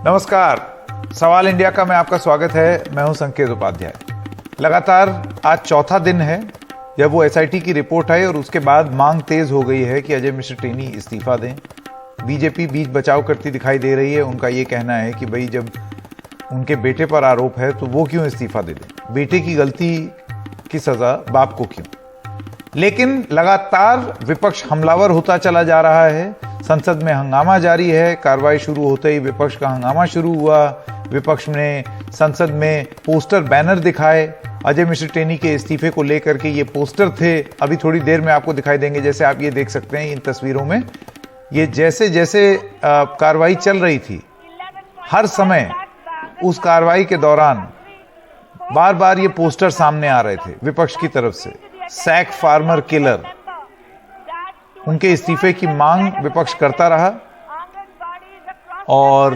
नमस्कार, सवाल इंडिया का में आपका स्वागत है। मैं हूं संकेत उपाध्याय। लगातार आज चौथा दिन है जब वो एसआईटी की रिपोर्ट आई और उसके बाद मांग तेज हो गई है कि अजय मिश्र टेनी इस्तीफा दें। बीजेपी बीच बचाव करती दिखाई दे रही है। उनका ये कहना है कि भाई जब उनके बेटे पर आरोप है तो वो क्यों इस्तीफा दे दें, बेटे की गलती की सजा बाप को क्यों। लेकिन लगातार विपक्ष हमलावर होता चला जा रहा है। संसद में हंगामा जारी है। कार्रवाई शुरू होते ही विपक्ष का हंगामा शुरू हुआ। विपक्ष ने संसद में पोस्टर बैनर दिखाए अजय मिश्र टेनी के इस्तीफे को लेकर के। ये पोस्टर थे, अभी थोड़ी देर में आपको दिखाई देंगे। जैसे आप ये देख सकते हैं इन तस्वीरों में, ये जैसे जैसे कार्रवाई चल रही थी, हर समय उस कार्रवाई के दौरान बार बार ये पोस्टर सामने आ रहे थे विपक्ष की तरफ से। सैक फार्मर किलर, उनके इस्तीफे की मांग विपक्ष करता रहा और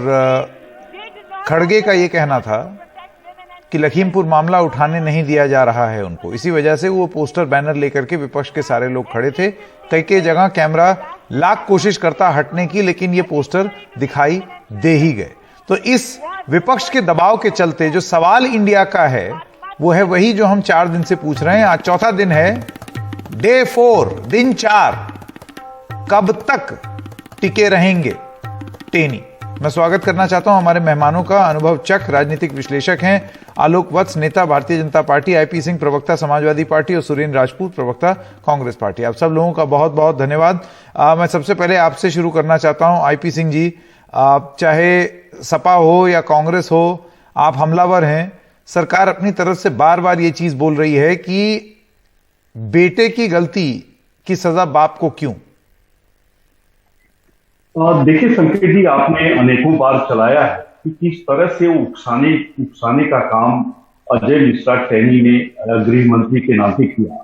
खड़गे का यह कहना था कि लखीमपुर मामला उठाने नहीं दिया जा रहा है उनको। इसी वजह से वो पोस्टर बैनर लेकर के विपक्ष के सारे लोग खड़े थे। कई जगह कैमरा लाख कोशिश करता हटने की, लेकिन ये पोस्टर दिखाई दे ही गए। तो इस विपक्ष के दबाव के चलते जो सवाल इंडिया का है वो है वही जो हम 4 दिन से पूछ रहे हैं। आज चौथा दिन है, डे 4, दिन 4। कब तक टिके रहेंगे टेनी? मैं स्वागत करना चाहता हूं हमारे मेहमानों का। अनुभव चक राजनीतिक विश्लेषक हैं, आलोक वत्स नेता भारतीय जनता पार्टी, आईपी सिंह प्रवक्ता समाजवादी पार्टी और सुरेंद्र राजपूत प्रवक्ता कांग्रेस पार्टी। आप सब लोगों का बहुत बहुत धन्यवाद। मैं सबसे पहले आपसे शुरू करना चाहता हूं। आईपी सिंह जी, चाहे सपा हो या कांग्रेस हो, आप हमलावर हैं। सरकार अपनी तरफ से बार बार ये चीज बोल रही है कि बेटे की गलती की सजा बाप को क्यों। देखिए संकेत जी, आपने अनेकों बार चलाया है कि किस तरह से उकसाने का काम अजय मिश्रा टेनी ने गृह मंत्री के नाम पे किया।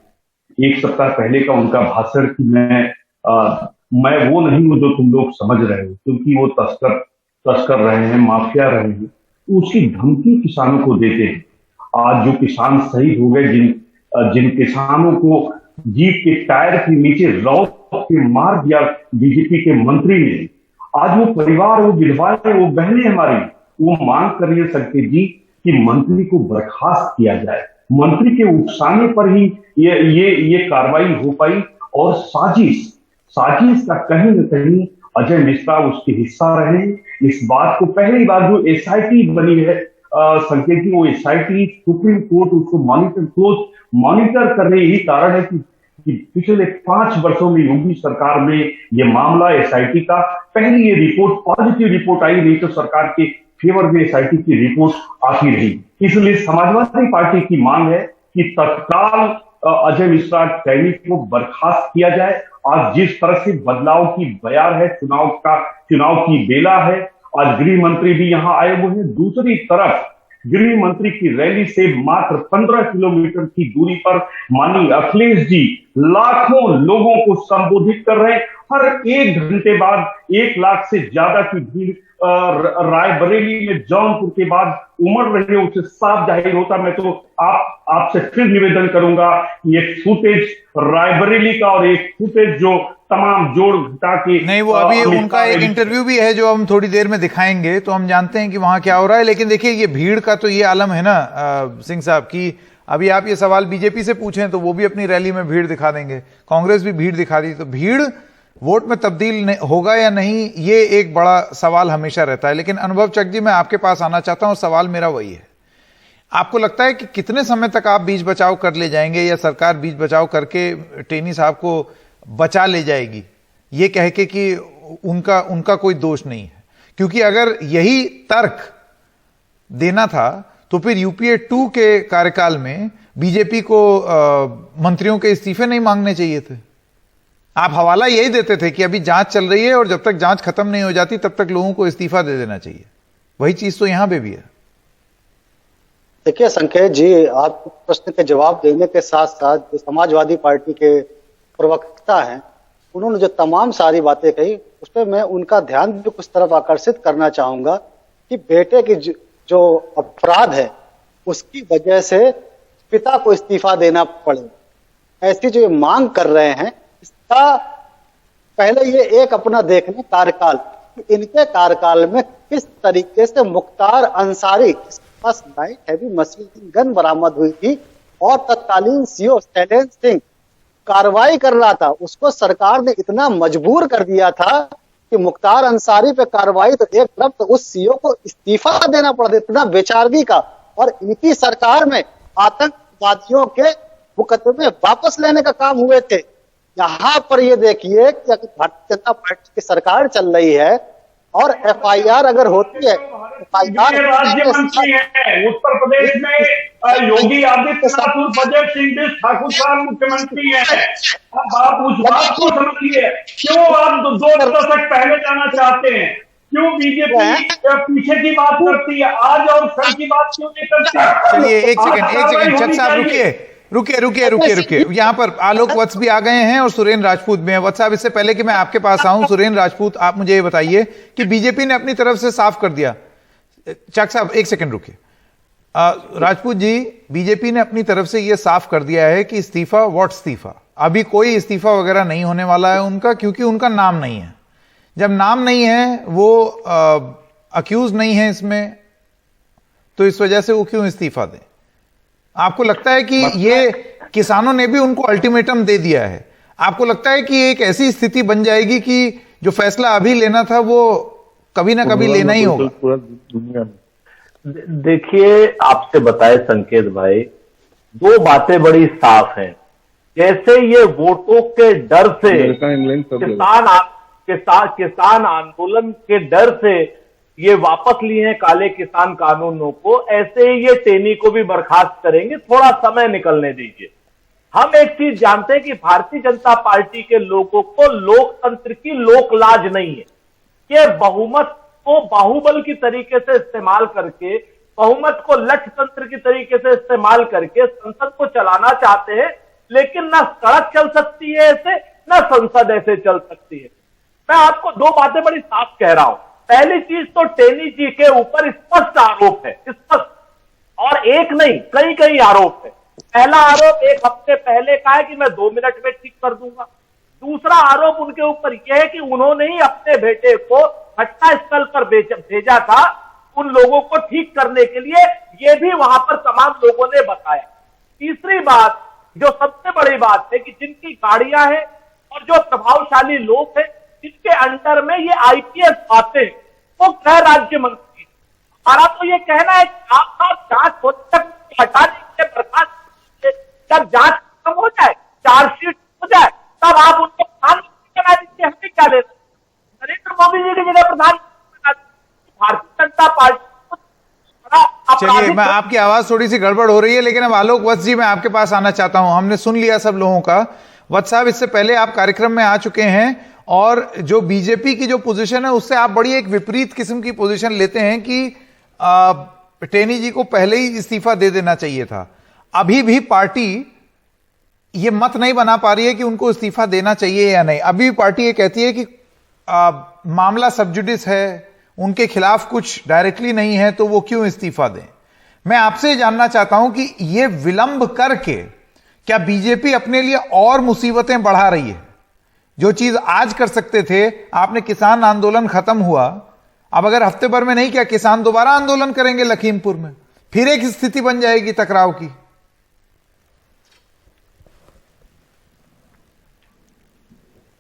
एक सप्ताह पहले का उनका भाषण कि मैं वो नहीं हूं जो तुम लोग समझ रहे हो, क्योंकि वो तस्कर रहे हैं, माफिया रहे हैं, उसकी धमकी किसानों को देते हैं। आज जो किसान शहीद हो गए, जिन किसानों को जीप के टायर के नीचे रौंद के मार दिया बीजेपी के मंत्री ने, आज वो परिवार, वो विधवाएं, वो बहनें हमारी, वो मांग कर रही है संकेत जी कि मंत्री को बर्खास्त किया जाए। मंत्री के उकसाने पर ही ये कार्रवाई हो पाई। और साजिश का कहीं न कहीं अजय मिश्रा उसके हिस्सा रहे। इस बात को पहली बार जो एसआईटी बनी है संकेत जी, वो एसआईटी सुप्रीम कोर्ट उसको मॉनिटर करने ही कारण है कि पिछले 5 वर्षों में योगी सरकार में ये मामला एसआईटी का पहली ये रिपोर्ट पॉजिटिव रिपोर्ट आई, नहीं तो सरकार के फेवर में एसआईटी की रिपोर्ट आती रही। इसलिए समाजवादी पार्टी की मांग है कि तत्काल अजय मिश्रा टेनी को बर्खास्त किया जाए। आज जिस तरह से बदलाव की बयार है, चुनाव की बेला है, आज गृह मंत्री भी यहां आए हुए हैं। दूसरी तरफ गृह मंत्री की रैली से मात्र 15 किलोमीटर की दूरी पर माननीय अखिलेश जी लाखों लोगों को संबोधित कर रहे हैं। हर 1 घंटे बाद 1 लाख से ज्यादा की भीड़ रायबरेली में जौनपुर के बाद उमड़ रही है, उससे साफ जाहिर होता। मैं तो आपसे फिर निवेदन करूंगा, ये फुटेज रायबरेली का और एक फुटेज जो तमाम जोड़ घटा के नहीं, वो अभी उनका एक इंटरव्यू भी है जो हम थोड़ी देर में दिखाएंगे, तो हम जानते हैं कि वहां क्या हो रहा है। लेकिन देखिए, ये भीड़ का तो ये आलम है ना सिंह साहब की। अभी आप ये सवाल बीजेपी से पूछें तो वो भी अपनी रैली में भीड़ दिखा देंगे, कांग्रेस भी भीड़ दिखा दी। तो भीड़ वोट में तब्दील होगा या नहीं, ये एक बड़ा सवाल हमेशा रहता है। लेकिन अनुभव चक जी, मैं आपके पास आना चाहता हूं। सवाल मेरा वही है, आपको लगता है कि कितने समय तक आप बीच बचाव कर ले जाएंगे, या सरकार बीच बचाव करके टेनी साहब को बचा ले जाएगी, ये कह के कि उनका कोई दोष नहीं है? क्योंकि अगर यही तर्क देना था तो फिर यूपीए 2 के कार्यकाल में बीजेपी को मंत्रियों के इस्तीफे नहीं मांगने चाहिए थे। आप हवाला यही देते थे कि अभी जांच चल रही है और जब तक जांच खत्म नहीं हो जाती तब तक लोगों को इस्तीफा दे देना चाहिए। वही चीज तो यहां पे भी है। देखिए संकेत जी, आप प्रश्न के जवाब देने के साथ साथ जो समाजवादी पार्टी के प्रवक्ता हैं, उन्होंने जो तमाम सारी बातें कही, उस पर मैं उनका ध्यान भी कुछ तरफ आकर्षित करना चाहूंगा कि बेटे की जो अपराध है उसकी वजह से पिता को इस्तीफा देना पड़े, ऐसी जो मांग कर रहे हैं, इसका पहले ये एक अपना देखें कार्यकाल, इनके कार्यकाल में किस तरीके से मुख्तार अंसारी, जिसके पास लाइट हैवी मशीन गन बरामद हुई थी और तत्कालीन सीओ शैलेंद्र सिंह कार्रवाई कर रहा था, उसको सरकार ने इतना मजबूर कर दिया था कि मुख्तार अंसारी पे कार्रवाई तो एक तरफ, तो उस सीओ को इस्तीफा देना पड़ा था, इतना बेचारगी का। और इनकी सरकार में आतंकवादियों के मुकदमे वापस लेने का काम हुए थे। यहाँ पर ये देखिए कि अगर भारतीय जनता पार्टी की सरकार चल रही है और एफआईआर अगर होती है, राज्य मंत्री है उत्तर प्रदेश में योगी आदित्यनाथ उर्फ अजय सिंह ठाकुर साहब मुख्यमंत्री है। अब आप उस बात को समझिए, क्यों आप 2 दशक पहले जाना चाहते हैं? क्यों बीजेपी पीछे की बात करती है आज और कल की बात क्यों नहीं करती? चलिए एक सेकंड चक साहब रुकिए। यहाँ पर आलोक वत्स भी आ गए हैं और सुरेंद्र राजपूत भी हैं। वत्स साहब, इससे पहले कि मैं आपके पास आऊं, सुरेंद्र राजपूत, आप मुझे ये बताइए कि बीजेपी ने अपनी तरफ से साफ कर दिया। चक साहब एक सेकंड रुकिए। राजपूत जी, बीजेपी ने अपनी तरफ से यह साफ कर दिया है कि इस्तीफा इस्तीफा, अभी कोई इस्तीफा वगैरह नहीं होने वाला है उनका, क्योंकि उनका नाम नहीं है। जब नाम नहीं है, वो अक्यूज नहीं है इसमें, तो इस वजह से वो क्यों इस्तीफा दें? आपको लगता है कि ये किसानों ने भी उनको अल्टीमेटम दे दिया है? आपको लगता है कि एक ऐसी स्थिति बन जाएगी कि जो फैसला अभी लेना था वो कभी ना कभी लेना ही होगा? पूरा दुनिया में देखिए, आपसे बताए संकेत भाई, 2 बातें बड़ी साफ हैं। जैसे ये वोटों के डर से, किसान आंदोलन के डर से ये वापस लिए हैं काले किसान कानूनों को, ऐसे ही ये टेनी को भी बर्खास्त करेंगे। थोड़ा समय निकलने दीजिए। हम एक चीज जानते हैं कि भारतीय जनता पार्टी के लोगों को लोकतंत्र की लोकलाज नहीं है। ये बहुमत को बाहुबल की तरीके से इस्तेमाल करके, बहुमत को लठ तंत्र की तरीके से इस्तेमाल करके संसद को चलाना चाहते हैं, लेकिन ना सड़क चल सकती है ऐसे, ना संसद ऐसे चल सकती है। मैं आपको 2 बातें बड़ी साफ कह रहा हूं। पहली चीज तो टेनी जी के ऊपर स्पष्ट आरोप है, स्पष्ट, और एक नहीं कई आरोप है। पहला आरोप 1 हफ्ते पहले का है कि मैं 2 मिनट में ठीक कर दूंगा। दूसरा आरोप उनके ऊपर यह है कि उन्होंने ही अपने बेटे को घटनास्थल पर भेजा था उन लोगों को ठीक करने के लिए, यह भी वहां पर तमाम लोगों ने बताया। तीसरी बात, जो सबसे बड़ी बात है, कि जिनकी गाड़ियां हैं और जो प्रभावशाली लोग हैं जिनके अंडर में ये आईपीएस आते हैं, वो गृह राज्य मंत्री। हमारा तो ये कहना है कि आप जांच होने तक हटा दीजिए, बर्खास्त, जब जांच खत्म हो जाए, चार्जशीट हो जाए, तब आप उनको प्रधानमंत्री बना दीजिए। हमें क्या लेना? नरेंद्र मोदी जी की जगह प्रधानमंत्री बना दीजिए। भारतीय जनता पार्टी। चलिए, मैं आपकी आवाज थोड़ी सी गड़बड़ हो रही है, लेकिन अब आलोक वत्स जी, मैं आपके पास आना चाहता हूं। हमने सुन लिया सब लोगों का। वत्स साहब, इससे पहले आप कार्यक्रम में आ चुके हैं और जो बीजेपी की जो पोजीशन है उससे आप बड़ी एक विपरीत किस्म की पोजीशन लेते हैं कि टेनी जी को पहले ही इस्तीफा दे देना चाहिए था। अभी भी पार्टी ये मत नहीं बना पा रही है कि उनको इस्तीफा देना चाहिए या नहीं। अभी भी पार्टी ये कहती है कि मामला सब जुडिस है, उनके खिलाफ कुछ डायरेक्टली नहीं है, तो वो क्यों इस्तीफा दें। मैं आपसे जानना चाहता हूं कि ये विलंब करके क्या बीजेपी अपने लिए और मुसीबतें बढ़ा रही है? जो चीज आज कर सकते थे, आपने किसान आंदोलन खत्म हुआ, अब अगर हफ्ते भर में नहीं किया, किसान दोबारा आंदोलन करेंगे लखीमपुर में, फिर एक स्थिति बन जाएगी टकराव की।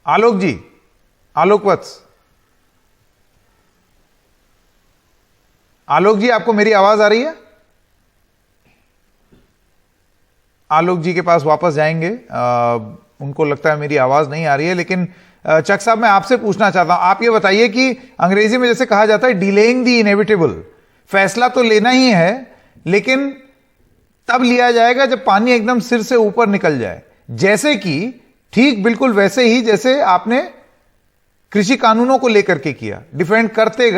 आलोक जी, आलोक वत्स, आलोक जी, आपको मेरी आवाज आ रही है? आलोक जी के पास वापस जाएंगे, उनको लगता है मेरी आवाज नहीं आ रही है। लेकिन चक साहब, मैं आपसे पूछना चाहता हूं, आप ये बताइए कि अंग्रेजी में जैसे कहा जाता है डिलेइंग द इनएविटेबल, फैसला तो लेना ही है, लेकिन तब लिया जाएगा जब पानी एकदम सिर से ऊपर निकल जाए। जैसे कि ठीक बिल्कुल वैसे ही जैसे आपने कृषि कानूनों को लेकर के किया, डिफेंड करते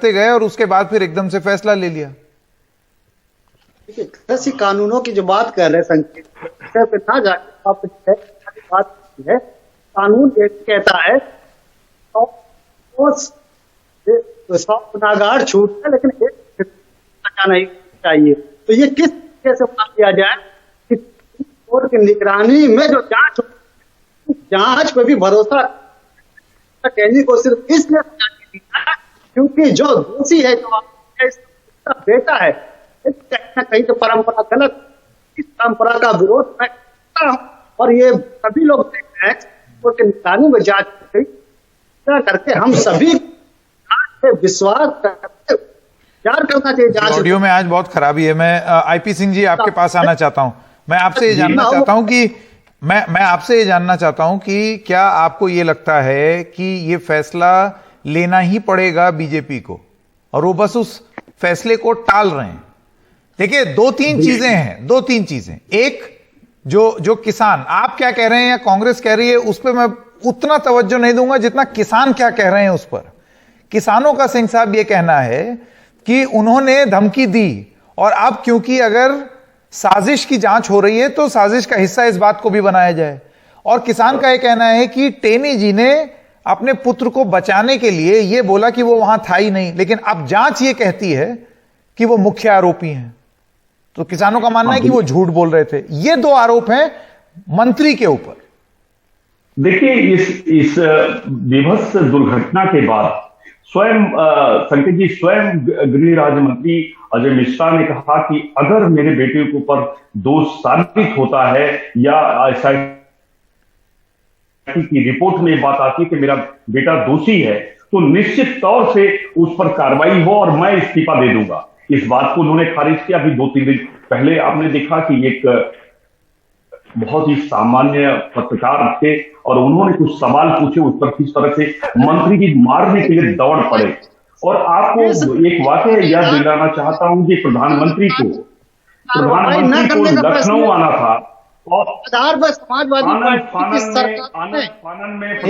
गए और उसके बाद फिर एकदम से फैसला ले लिया। देखिए, कृषि कानूनों की जो बात कर रहे संकेत, पे ना जाके बात है, कानून कहता है 100 गुनाहगार छूट है, लेकिन एक सजा नहीं चाहिए। तो ये किस तरीके से बात किया जाए कि कोर्ट की निगरानी में जो जांच पे भी भरोसा, टेनी को सिर्फ इसलिए क्योंकि जो दोषी है, जो आपका बेटा है, कहीं ना कहीं तो परंपरा गलत, इस परंपरा का विरोध मैं करता हूं। और ये सभी लोग देख रहे हैं कि निगरानी में जांच करके हम सभी विश्वास करके विचार करना चाहिए। जांच ऑडियो में आज बहुत खराबी है। मैं आईपी सिंह जी आपके पास आना चाहता हूं। मैं आपसे ये जानना चाहता हूं कि मैं आपसे ये जानना चाहता हूं कि क्या आपको ये लगता है कि ये फैसला लेना ही पड़ेगा बीजेपी को और वो बस उस फैसले को टाल रहे हैं? देखिए, दो तीन चीजें। एक, जो किसान, आप क्या कह रहे हैं या कांग्रेस कह रही है, उस पर मैं उतना तवज्जो नहीं दूंगा जितना किसान क्या कह रहे हैं उस पर। किसानों का सिंह साहब ये कहना है कि उन्होंने धमकी दी और अब क्योंकि अगर साजिश की जांच हो रही है तो साजिश का हिस्सा इस बात को भी बनाया जाए। और किसान का यह कहना है कि टेनी जी ने अपने पुत्र को बचाने के लिए यह बोला कि वो वहां था ही नहीं, लेकिन अब जांच ये कहती है कि वो मुख्य आरोपी हैं। तो किसानों का मानना है कि वो झूठ बोल रहे थे। ये दो आरोप हैं मंत्री के ऊपर। देखिए, इस विभत्स दुर्घटना के बाद स्वयं संकेत जी, स्वयं गृह राज्य मंत्री अजय मिश्रा ने कहा कि अगर मेरे बेटे के ऊपर दोष साबित होता है या एसआईटी की रिपोर्ट में बात आती है कि मेरा बेटा दोषी है, तो निश्चित तौर से उस पर कार्रवाई हो और मैं इस्तीफा दे दूंगा। इस बात को उन्होंने खारिज किया। अभी 2-3 दिन पहले आपने देखा कि एक बहुत ही सामान्य पत्रकार थे और उन्होंने कुछ सवाल पूछे, उस पर किस तरह से मंत्री जी मारने के लिए दौड़ पड़े। और आपको एक वाकया याद दिलाना चाहता हूं कि प्रधानमंत्री को लखनऊ आना था और आधार पर समाजवादी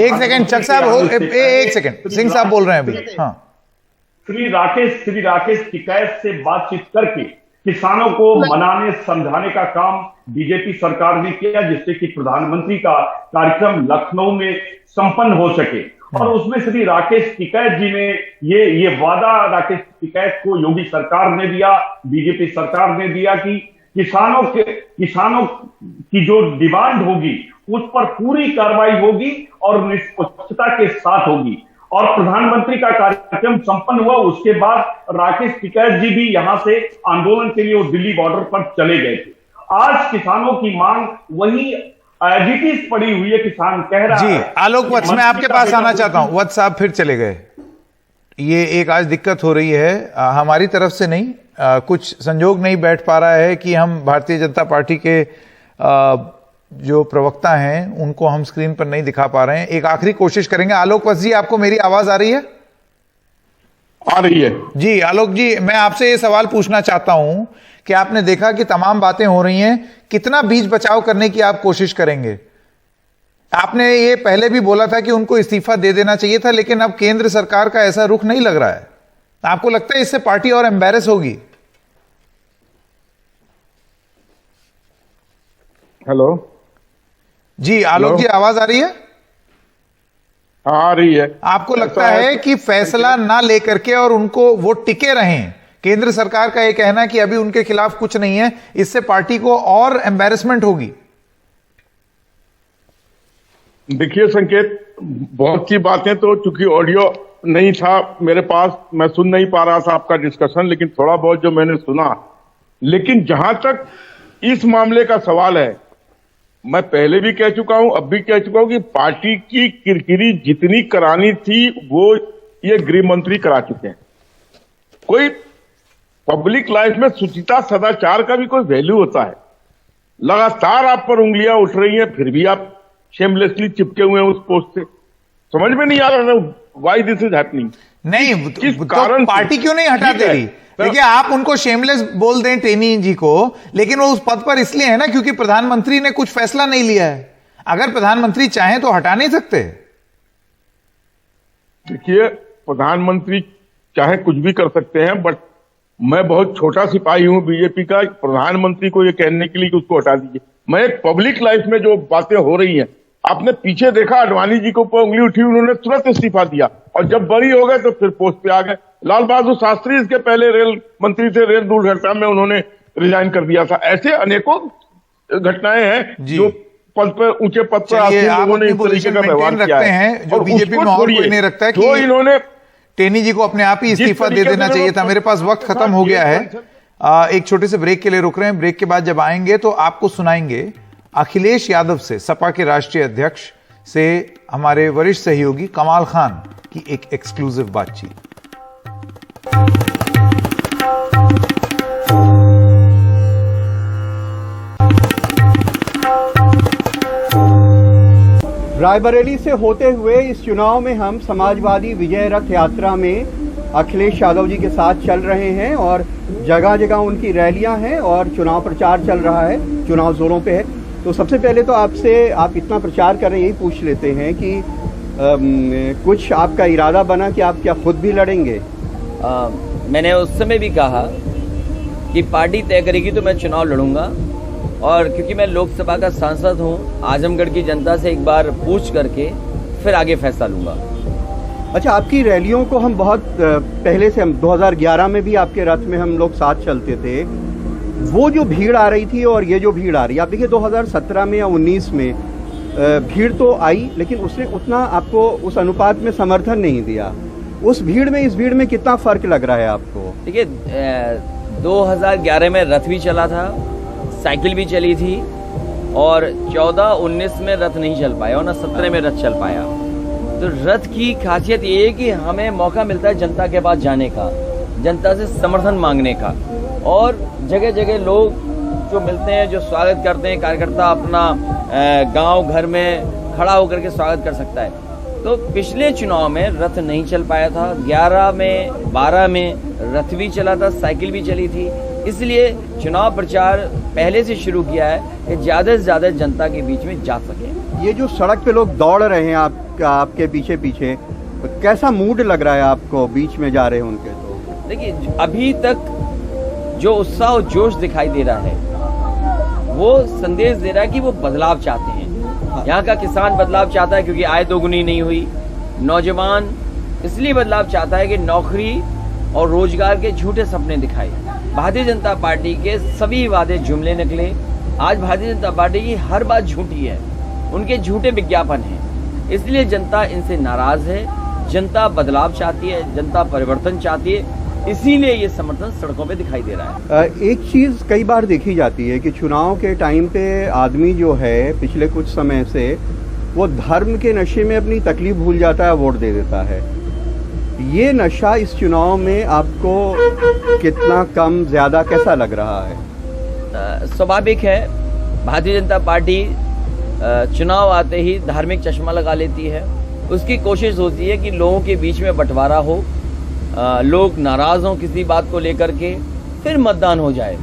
एक सेकंड चक साहब, एक सेकंड, सिंह साहब बोल रहे हैं अभी। हाँ, श्री राकेश टिकैत से बातचीत करके किसानों को मनाने समझाने का काम बीजेपी सरकार ने किया, जिससे कि प्रधानमंत्री का कार्यक्रम लखनऊ में संपन्न हो सके। और उसमें श्री राकेश टिकैत जी ने ये वादा राकेश टिकैत को योगी सरकार ने दिया, बीजेपी सरकार ने दिया कि किसानों की जो डिमांड होगी उस पर पूरी कार्रवाई होगी और निष्पक्षता के साथ होगी। और प्रधानमंत्री का कार्यक्रम संपन्न हुआ। उसके बाद राकेश टिकैत जी भी यहां से आंदोलन के लिए वो दिल्ली बॉर्डर पर चले गए थे। आज किसानों की मांग वही एजिटिस पड़ी हुई है। किसान कह रहा है। जी, आलोक वत्स, मैं आपके पास आना चाहता हूं। वत्स साहब फिर चले गए। ये एक आज दिक्कत हो रही है हमारी तरफ से नहीं, कुछ संजोग नहीं बैठ पा रहा है कि हम भारतीय जनता पार्टी के जो प्रवक्ता हैं उनको हम स्क्रीन पर नहीं दिखा पा रहे हैं। एक आखिरी कोशिश करेंगे। आलोक वत्स जी, आपको मेरी आवाज आ रही है? आ रही है जी। आलोक जी, मैं आपसे ये सवाल पूछना चाहता हूं कि आपने देखा कि तमाम बातें हो रही हैं, कितना बीच बचाव करने की आप कोशिश करेंगे? आपने ये पहले भी बोला था कि उनको इस्तीफा दे देना चाहिए था, लेकिन अब केंद्र सरकार का ऐसा रुख नहीं लग रहा है। आपको लगता है इससे पार्टी और एम्बैरेस होगी? हेलो जी, आलोक जी, आवाज आ रही है? आ रही है। आपको लगता है कि फैसला ना लेकर के और उनको वो टिके रहें? केंद्र सरकार का यह कहना है कि अभी उनके खिलाफ कुछ नहीं है, इससे पार्टी को और एम्बैरेसमेंट होगी। देखिए संकेत, बहुत सी बातें तो चूंकि ऑडियो नहीं था मेरे पास, मैं सुन नहीं पा रहा था आपका डिस्कशन, लेकिन थोड़ा बहुत जो मैंने सुना। लेकिन जहां तक इस मामले का सवाल है, मैं पहले भी कह चुका हूं, अब भी कह चुका हूं कि पार्टी की किरकिरी जितनी करानी थी वो ये गृह मंत्री करा चुके हैं। कोई पब्लिक लाइफ में शुचिता सदाचार का भी कोई वैल्यू होता है? लगातार आप पर उंगलियां उठ रही हैं, फिर भी आप शेमलेसली चिपके हुए हैं उस पोस्ट से। समझ में नहीं आ रहा व्हाई दिस इज हैपनिंग। नहीं, किस कारण पार्टी क्यों नहीं हटा दे रही? देखिए, आप उनको शेमलेस बोल दें टेनी जी को, लेकिन वो उस पद पर इसलिए है ना क्योंकि प्रधानमंत्री ने कुछ फैसला नहीं लिया है। अगर प्रधानमंत्री चाहें तो हटा नहीं सकते। देखिए, प्रधानमंत्री चाहे कुछ भी कर सकते हैं, बट मैं बहुत छोटा सिपाही हूं बीजेपी का प्रधानमंत्री को ये कहने के लिए कि उसको हटा दीजिए। मैं एक पब्लिक लाइफ में जो बातें हो रही हैं, आपने पीछे देखा आडवाणी जी को ऊपर उंगली उठी, उन्होंने तुरंत इस्तीफा दिया और जब बरी हो गए तो फिर पोस्ट पे आ गए। लाल बहादुर शास्त्री इसके पहले रेल मंत्री थे, रेल दुर्घटना में उन्होंने रिजाइन कर दिया था। ऐसे अनेकों घटनाएं हैं जो पद पर, ऊंचे पद पर आते लोगों ने इस तरीके का व्यवहार किया है। जो बीजेपी में और कोई नहीं रखता है कि इन्होंने टेनी जी को अपने आप ही इस्तीफा दे देना चाहिए था। मेरे पास वक्त खत्म हो गया है, एक छोटे से ब्रेक के लिए रुक रहे हैं। ब्रेक के बाद जब आएंगे तो आपको सुनाएंगे अखिलेश यादव से, सपा के राष्ट्रीय अध्यक्ष से हमारे वरिष्ठ सहयोगी कमाल खान की एक एक्सक्लूसिव बातचीत। रायबरेली से होते हुए इस चुनाव में हम समाजवादी विजय रथ यात्रा में अखिलेश यादव जी के साथ चल रहे हैं और जगह जगह उनकी रैलियां हैं और चुनाव प्रचार चल रहा है, चुनाव जोरों पे है। तो सबसे पहले तो आपसे, आप इतना प्रचार कर रहे हैं, यही पूछ लेते हैं कि कुछ आपका इरादा बना कि आप क्या खुद भी लड़ेंगे? मैंने उस समय भी कहा कि पार्टी तय करेगी तो मैं चुनाव लड़ूंगा, और क्योंकि मैं लोकसभा का सांसद हूं, आजमगढ़ की जनता से एक बार पूछ करके फिर आगे फैसला लूंगा। अच्छा, आपकी रैलियों को हम बहुत पहले से, हम 2011 में भी आपके रथ में हम लोग साथ चलते थे। वो जो भीड़ आ रही थी और ये जो भीड़ आ रही है, आप देखिए 2017 में या 19 में भीड़ तो आई, लेकिन उसने उतना आपको उस अनुपात में समर्थन नहीं दिया। उस भीड़ में इस भीड़ में कितना फर्क लग रहा है आपको? देखिए 2011 में रथ भी चला था, साइकिल भी चली थी, और 14-19 में रथ नहीं चल पाया और ना 17 में रथ चल पाया। तो रथ की खासियत ये है कि हमें मौका मिलता है जनता के पास जाने का, जनता से समर्थन मांगने का, और जगह जगह लोग जो मिलते हैं, जो स्वागत करते हैं, कार्यकर्ता अपना गांव घर में खड़ा होकर के स्वागत कर सकता है। तो पिछले चुनाव में रथ नहीं चल पाया था, 11 में 12 में रथ भी चला था, साइकिल भी चली थी। इसलिए चुनाव प्रचार पहले से शुरू किया है कि ज़्यादा से ज़्यादा जनता के बीच में जा सके। ये जो सड़क पे लोग दौड़ रहे हैं आपके पीछे पीछे, कैसा मूड लग रहा है आपको बीच में जा रहे हैं उनके? तो देखिए अभी तक जो उत्साह और जोश दिखाई दे रहा है वो संदेश दे रहा है कि वो बदलाव चाहते हैं। यहाँ का किसान बदलाव चाहता है क्योंकि आय दोगुनी नहीं हुई। नौजवान इसलिए बदलाव चाहता है कि नौकरी और रोजगार के झूठे सपने दिखाए। भारतीय जनता पार्टी के सभी वादे जुमले निकले। आज भारतीय जनता पार्टी की हर बात झूठी है, उनके झूठे विज्ञापन हैं। इसलिए जनता इनसे नाराज है, जनता बदलाव चाहती है, जनता परिवर्तन चाहती है, इसीलिए ये समर्थन सड़कों पे दिखाई दे रहा है। एक चीज कई बार देखी जाती है कि चुनाव के टाइम पे आदमी जो है पिछले कुछ समय से वो धर्म के नशे में अपनी तकलीफ भूल जाता है, वोट दे देता है। ये नशा इस चुनाव में आपको कितना कम ज्यादा कैसा लग रहा है? स्वाभाविक है, भारतीय जनता पार्टी चुनाव आते ही धार्मिक चश्मा लगा लेती है। उसकी कोशिश होती है कि लोगों के बीच में बंटवारा हो, लोग नाराज हों किसी बात को लेकर के, फिर मतदान हो जाए।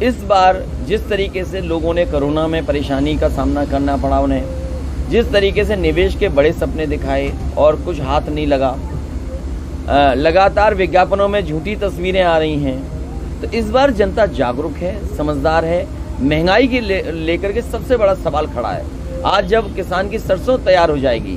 इस बार जिस तरीके से लोगों ने कोरोना में परेशानी का सामना करना पड़ा, उन्हें जिस तरीके से निवेश के बड़े सपने दिखाए और कुछ हाथ नहीं लगा, लगातार विज्ञापनों में झूठी तस्वीरें आ रही हैं, तो इस बार जनता जागरूक है, समझदार है। महंगाई के लेकर के सबसे बड़ा सवाल खड़ा है। आज जब किसान की सरसों तैयार हो जाएगी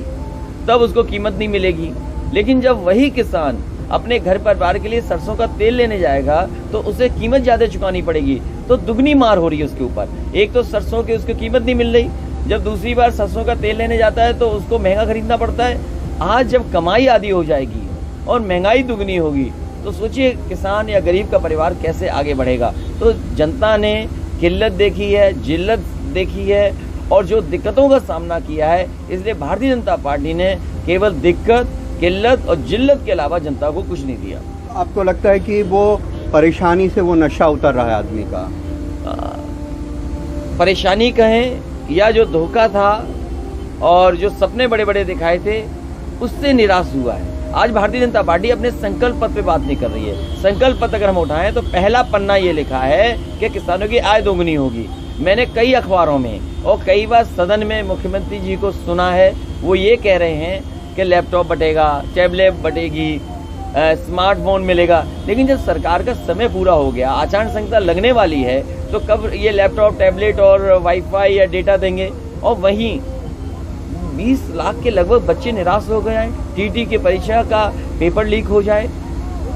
तब उसको कीमत नहीं मिलेगी, लेकिन जब वही किसान अपने घर परिवार के लिए सरसों का तेल लेने जाएगा तो उसे कीमत ज़्यादा चुकानी पड़ेगी। तो दुगनी मार हो रही है उसके ऊपर। एक तो सरसों की उसको कीमत नहीं मिल रही, जब दूसरी बार सरसों का तेल लेने जाता है तो उसको महंगा खरीदना पड़ता है। आज जब कमाई आधी हो जाएगी और महंगाई दुगनी होगी तो सोचिए किसान या गरीब का परिवार कैसे आगे बढ़ेगा। तो जनता ने किल्लत देखी है, जिल्लत देखी है और जो दिक्कतों का सामना किया है, इसलिए भारतीय जनता पार्टी ने केवल दिक्कत, किल्लत और जिल्लत के अलावा जनता को कुछ नहीं दिया। आपको लगता है कि वो परेशानी से वो नशा उतर रहा है आदमी का? परेशानी कहें या जो धोखा था और जो सपने बड़े बड़े दिखाए थे उससे निराश हुआ है। आज भारतीय जनता पार्टी अपने संकल्प पत्र पे बात नहीं कर रही है। संकल्प पत्र अगर हम उठाएं तो पहला पन्ना ये लिखा है कि किसानों की आय दोगुनी होगी। मैंने कई अखबारों में और कई बार सदन में मुख्यमंत्री जी को सुना है, वो ये कह रहे हैं कि लैपटॉप बटेगा, टैबलेट बटेगी, स्मार्टफोन मिलेगा। लेकिन जब सरकार का समय पूरा हो गया, आचार संहिता लगने वाली है, तो कब ये लैपटॉप, टैबलेट और वाईफाई या डेटा देंगे? और वहीं 20 लाख के लगभग बच्चे निराश हो गए हैं। टीटी की परीक्षा का पेपर लीक हो जाए,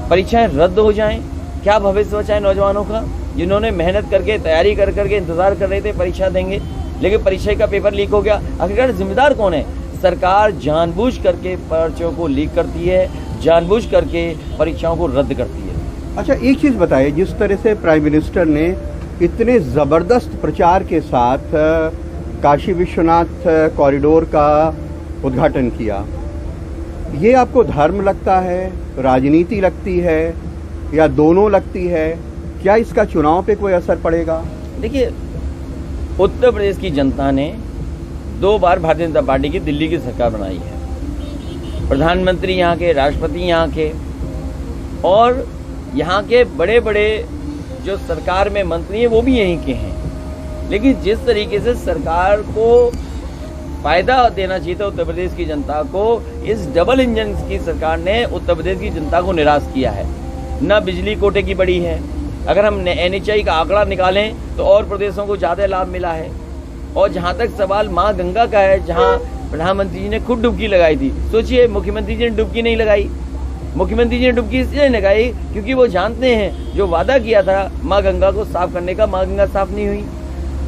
परीक्षाएं रद्द हो जाएं, क्या भविष्य बचा है नौजवानों का, जिन्होंने मेहनत करके तैयारी कर करके इंतजार कर रहे थे परीक्षा देंगे, लेकिन परीक्षा का पेपर लीक हो गया। आखिरकार जिम्मेदार कौन है? सरकार जानबूझ करके पर्चों को लीक करती है, जानबूझ करके परीक्षाओं को रद्द करती है। अच्छा, एक चीज़ बताइए, जिस तरह से प्राइम मिनिस्टर ने इतने ज़बरदस्त प्रचार के साथ काशी विश्वनाथ कॉरिडोर का उद्घाटन किया, ये आपको धर्म लगता है, राजनीति लगती है, या दोनों लगती है? क्या इसका चुनाव पे कोई असर पड़ेगा? देखिए, उत्तर प्रदेश की जनता ने 2 बार भारतीय जनता पार्टी की दिल्ली की सरकार बनाई है। प्रधानमंत्री यहाँ के, राष्ट्रपति यहाँ के, और यहाँ के बड़े बड़े जो सरकार में मंत्री हैं वो भी यहीं के हैं। लेकिन जिस तरीके से सरकार को फायदा देना चाहिए था उत्तर प्रदेश की जनता को, इस डबल इंजन की सरकार ने उत्तर प्रदेश की जनता को निराश किया है। न बिजली कोटे की बढ़ी है, अगर हम NHI का आंकड़ा निकालें तो और प्रदेशों को ज़्यादा लाभ मिला है। और जहाँ तक सवाल माँ गंगा का है, जहाँ प्रधानमंत्री जी ने खुद डुबकी लगाई थी, सोचिए मुख्यमंत्री जी ने डुबकी नहीं लगाई। मुख्यमंत्री जी ने डुबकी इसलिए लगाई क्योंकि वो जानते हैं जो वादा किया था माँ गंगा को साफ करने का, माँ गंगा साफ नहीं हुई।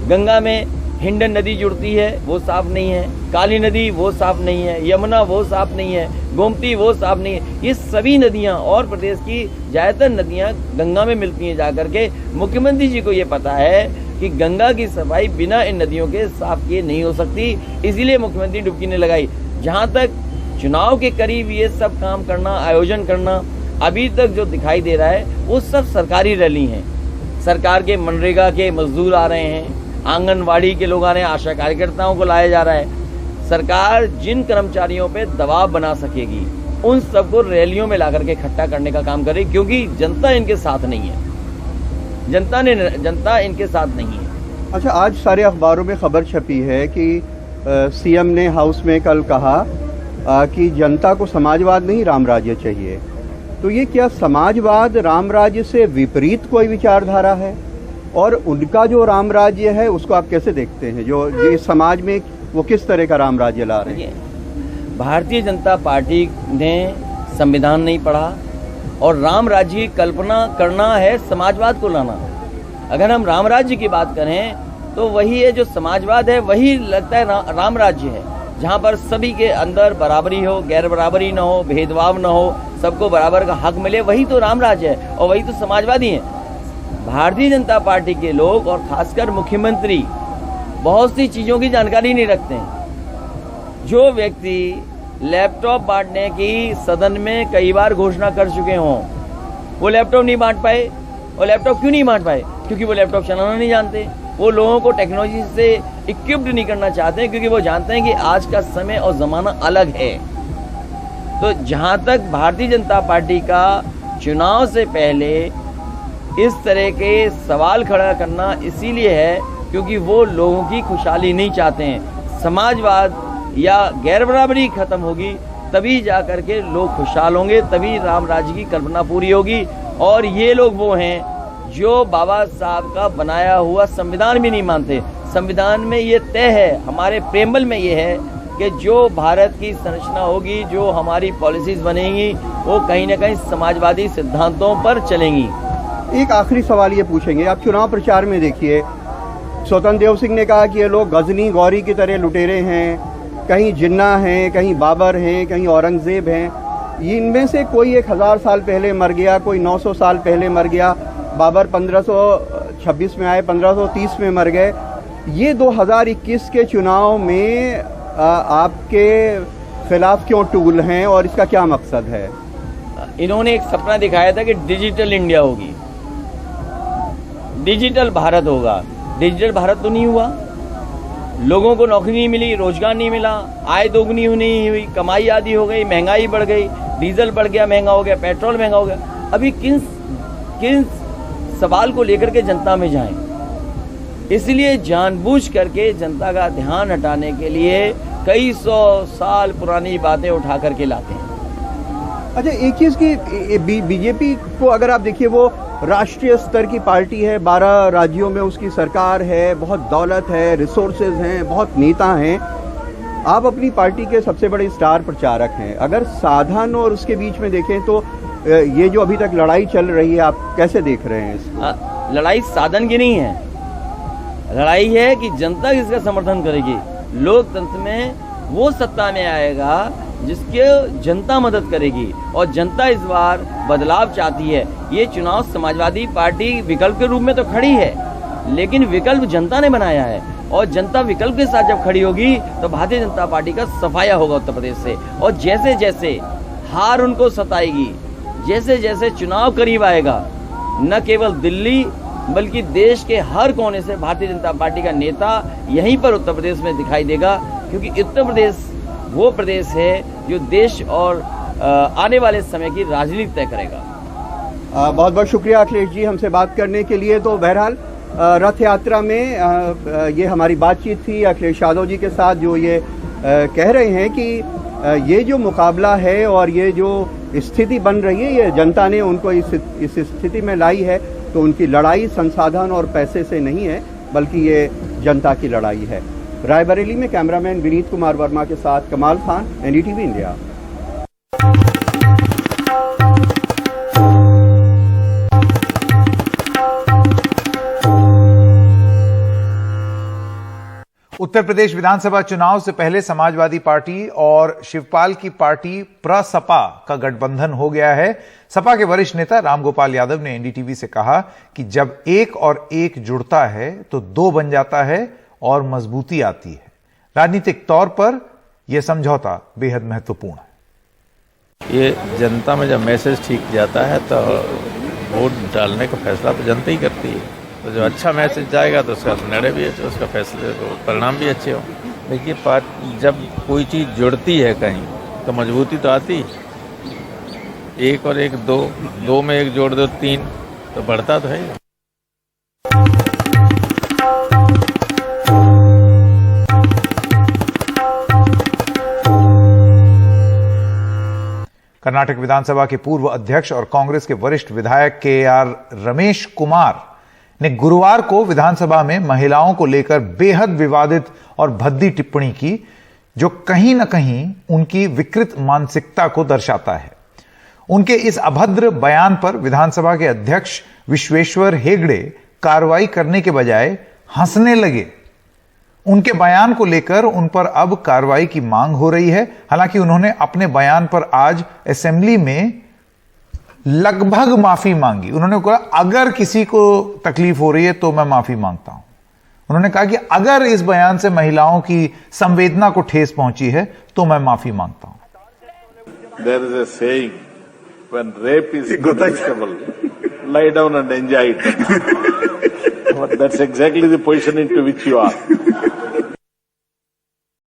गंगा में हिंडन नदी जुड़ती है, वो साफ नहीं है। काली नदी वो साफ नहीं है। यमुना वो साफ नहीं है। गोमती वो साफ नहीं है। ये सभी नदियां और प्रदेश की ज़्यादातर नदियां गंगा में मिलती हैं जाकर के। मुख्यमंत्री जी को ये पता है कि गंगा की सफाई बिना इन नदियों के साफ किए नहीं हो सकती, इसीलिए मुख्यमंत्री डुबकी ने लगाई। जहाँ तक चुनाव के करीब ये सब काम करना, आयोजन करना, अभी तक जो दिखाई दे रहा है वो सब सरकारी रैली हैं। सरकार के मनरेगा के मजदूर आ रहे हैं, आंगनवाड़ी के लोग आ रहे हैं, आशा कार्यकर्ताओं को लाया जा रहा है। सरकार जिन कर्मचारियों पे दबाव बना सकेगी उन सबको रैलियों में लाकर के इकट्ठा करने का काम करे, क्योंकि जनता इनके साथ नहीं है। जनता इनके साथ नहीं है। अच्छा, आज सारे अखबारों में खबर छपी है कि सीएम ने हाउस में कल कहा कि जनता को समाजवाद नहीं राम राज्य चाहिए। तो ये क्या समाजवाद राम राज्य से विपरीत कोई विचारधारा है? और उनका जो राम राज्य है उसको आप कैसे देखते हैं, जो इस समाज में वो किस तरह का राम राज्य ला रहे हैं? भारतीय जनता पार्टी ने संविधान नहीं पढ़ा और राम राज्य की कल्पना करना है समाजवाद को लाना। अगर हम राम राज्य की बात करें तो वही है जो समाजवाद है, वही लगता है राम राज्य है, जहाँ पर सभी के अंदर बराबरी हो, गैर बराबरी न हो, भेदभाव न हो, सबको बराबर का हक मिले, वही तो राम राज्य है और वही तो समाजवादी है। भारतीय जनता पार्टी के लोग और खासकर मुख्यमंत्री बहुत सी चीज़ों की जानकारी नहीं रखते हैं। जो व्यक्ति लैपटॉप बांटने की सदन में कई बार घोषणा कर चुके हों, वो लैपटॉप नहीं बांट पाए। और लैपटॉप क्यों नहीं बांट पाए? क्योंकि वो लैपटॉप चलाना नहीं जानते। वो लोगों को टेक्नोलॉजी से इक्विप्ड नहीं करना चाहते हैं, क्योंकि वो जानते हैं कि आज का समय और ज़माना अलग है। तो जहाँ तक भारतीय जनता पार्टी का चुनाव से पहले इस तरह के सवाल खड़ा करना इसीलिए है क्योंकि वो लोगों की खुशहाली नहीं चाहते हैं। समाजवाद या गैर बराबरी खत्म होगी तभी जा कर के लोग खुशहाल होंगे, तभी राम राज्य की कल्पना पूरी होगी। और ये लोग वो हैं जो बाबा साहब का बनाया हुआ संविधान भी नहीं मानते। संविधान में ये तय है, हमारे प्रेमबल में ये है कि जो भारत की संरचना होगी, जो हमारी पॉलिसीज बनेंगी, वो कहीं ना कहीं समाजवादी सिद्धांतों पर चलेंगी। एक आखिरी सवाल ये पूछेंगे, आप चुनाव प्रचार में देखिए, स्वतंत्र देव सिंह ने कहा कि ये लोग गजनी गौरी की तरह लुटेरे हैं, कहीं जिन्ना हैं, कहीं बाबर हैं, कहीं औरंगजेब हैं। इनमें से कोई 1000 साल पहले मर गया, कोई 900 साल पहले मर गया। बाबर 1526 में आए, 1530 में मर गए। ये 2021 के चुनाव में आपके खिलाफ क्यों टूल हैं और इसका क्या मकसद है? इन्होंने एक सपना दिखाया था कि डिजिटल इंडिया होगी, डिजिटल भारत होगा। डिजिटल भारत तो नहीं हुआ, लोगों को नौकरी नहीं मिली, रोजगार नहीं मिला, आय दोगुनी नहीं हुई, कमाई आधी हो गई, महंगाई बढ़ गई, डीजल बढ़ गया, महंगा हो गया, पेट्रोल महंगा हो गया। अभी किन सवाल को लेकर के जनता में जाएं? इसलिए जानबूझ करके जनता का ध्यान हटाने के लिए कई 100 साल पुरानी बातें उठा करके लाते हैं। अच्छा, एक चीज़ की बीजेपी को अगर आप देखिए, वो राष्ट्रीय स्तर की पार्टी है, 12 राज्यों में उसकी सरकार है, बहुत दौलत है, रिसोर्सेज हैं, बहुत नेता हैं। आप अपनी पार्टी के सबसे बड़े स्टार प्रचारक हैं। अगर साधन और उसके बीच में देखें तो ये जो अभी तक लड़ाई चल रही है, आप कैसे देख रहे हैं इसको? लड़ाई साधन की नहीं है, लड़ाई है कि जनता किसका समर्थन करेगी। लोकतंत्र में वो सत्ता में आएगा जिसके जनता मदद करेगी और जनता इस बार बदलाव चाहती है। ये चुनाव समाजवादी पार्टी विकल्प के रूप में तो खड़ी है, लेकिन विकल्प जनता ने बनाया है और जनता विकल्प के साथ जब खड़ी होगी तो भारतीय जनता पार्टी का सफाया होगा उत्तर प्रदेश से। और जैसे जैसे हार उनको सताएगी, जैसे जैसे चुनाव करीब आएगा, न केवल दिल्ली बल्कि देश के हर कोने से भारतीय जनता पार्टी का नेता यहीं पर उत्तर प्रदेश में दिखाई देगा, क्योंकि उत्तर प्रदेश वो प्रदेश है जो देश और आने वाले समय की राजनीति तय करेगा। बहुत बहुत शुक्रिया अखिलेश जी हमसे बात करने के लिए। तो बहरहाल रथ यात्रा में ये हमारी बातचीत थी अखिलेश यादव जी के साथ, जो ये कह रहे हैं कि ये जो मुकाबला है और ये जो स्थिति बन रही है, ये जनता ने उनको इस स्थिति में लाई है। तो उनकी लड़ाई संसाधन और पैसे से नहीं है, बल्कि ये जनता की लड़ाई है। रायबरेली में कैमरामैन विनीत कुमार वर्मा के साथ कमाल खान, एनडीटीवी इंडिया। उत्तर प्रदेश विधानसभा चुनाव से पहले समाजवादी पार्टी और शिवपाल की पार्टी प्रसपा का गठबंधन हो गया है। सपा के वरिष्ठ नेता रामगोपाल यादव ने एनडीटीवी से कहा कि जब एक और एक जुड़ता है तो दो बन जाता है और मजबूती आती है। राजनीतिक तौर पर यह समझौता बेहद महत्वपूर्ण है। ये जनता में जब मैसेज ठीक जाता है तो वोट डालने का फैसला तो जनता ही करती है। तो जब अच्छा मैसेज जाएगा तो उसका निर्णय भी अच्छा, उसका फैसले परिणाम भी अच्छे हो। देखिए, जब कोई चीज़ जुड़ती है कहीं तो मजबूती तो आती। एक और एक दो, दो में एक जोड़ दो तीन, तो बढ़ता तो है। कर्नाटक विधानसभा के पूर्व अध्यक्ष और कांग्रेस के वरिष्ठ विधायक के.आर. रमेश कुमार ने गुरुवार को विधानसभा में महिलाओं को लेकर बेहद विवादित और भद्दी टिप्पणी की, जो कहीं न कहीं उनकी विकृत मानसिकता को दर्शाता है। उनके इस अभद्र बयान पर विधानसभा के अध्यक्ष विश्वेश्वर हेगड़े कार्रवाई करने के बजाय हंसने लगे। उनके बयान को लेकर उन पर अब कार्रवाई की मांग हो रही है। हालांकि उन्होंने अपने बयान पर आज असेंबली में लगभग माफी मांगी। उन्होंने कहा अगर किसी को तकलीफ हो रही है तो मैं माफी मांगता हूं। उन्होंने कहा कि अगर इस बयान से महिलाओं की संवेदना को ठेस पहुंची है तो मैं माफी मांगता हूं। There is a saying, when rape is inevitable, lie down and enjoy it. But that's exactly the position into which you are.